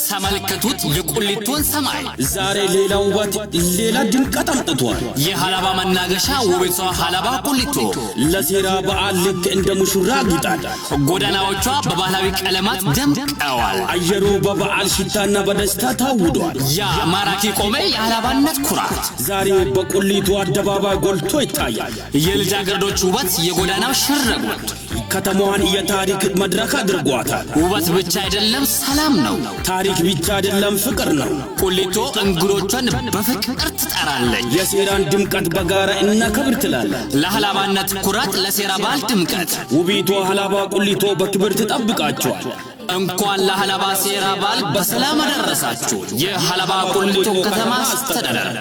ተመልከቱት የቁሊቶን ሰማይ ዛሬ ሌላው ውበት ሌላ ድምቀት አምጥቷል የሐላባ መናገሻ ውቤቷ ሐላባ ቁሊቶ ለሴራ በዓል ልክ እንደ ሙሽራ ጌጣል ጎዳናዎቿ በባህላዊ ቀለማት ደምቀዋል አየሩ በበዓል ሽታና በደስታ ታውዷል ያ ማራኪ ቆሜ የሐላባነት ኩራት ዛሬ በቁሊቶ አደባባይ ጎልቶ ይታያል የልጃገረዶች ውበት የጎዳናው ሽርጉድ ከተማዋን የታሪክ መድረክ አድርጓታል ውበት ብቻ አይደለም ሰላም ነው ታሪክ ብቻ አይደለም ፍቅር ነው ቁሊቶ እንግዶቿን በፍቅር ትጠራለች የሴራን ድምቀት በጋራ እናከብር ትላለች ለሐላባነት ኩራት ለሴራ በዓል ድምቀት ውቢቷ ሐላባ ቁሊቶ በክብር ትጠብቃቸዋል እንኳን ለሐላባ ሴራ በዓል በሰላም አደረሳችሁ የሐላባ ቁሊቶ ከተማ አስተዳደር